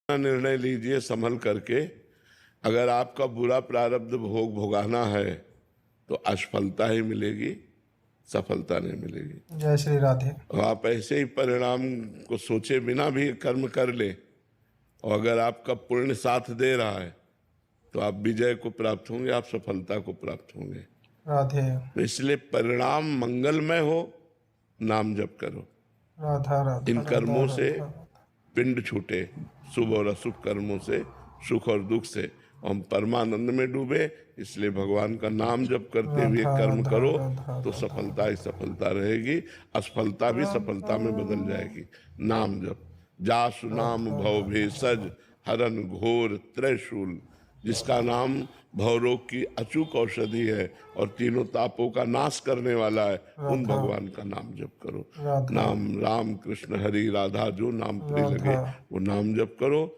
निर्णय लीजिए संभल करके। अगर आपका बुरा प्रारब्ध भोग भोगाना है तो असफलता ही मिलेगी, सफलता नहीं मिलेगी। जय श्री राधे। और आप ऐसे ही परिणाम को सोचे बिना भी कर्म कर ले, और अगर आपका पुण्य साथ दे रहा है तो आप विजय को प्राप्त होंगे, आप सफलता को प्राप्त होंगे। राधे। तो इसलिए परिणाम मंगलमय हो, नाम जप करो। राधा राधा इन राधा कर्मों से राधा। पिंड छूटे, शुभ और अशुभ कर्मों से, सुख और दुख से हम परमानंद में डूबे। इसलिए भगवान का नाम जप करते हुए राधा कर्म राधा करो राधा तो राधा। सफलता ही सफलता रहेगी, असफलता भी सफलता में बदल जाएगी। नाम जप। जासु नाम भव भेषज हरन घोर त्रैशूल। जिसका नाम भवरोग की अचूक औषधि है और तीनों तापों का नाश करने वाला है, उन राधा भगवान का नाम जप करो। राधा नाम राम कृष्ण हरि राधा, जो नाम प्रिय लगे राधा। वो नाम जप करो।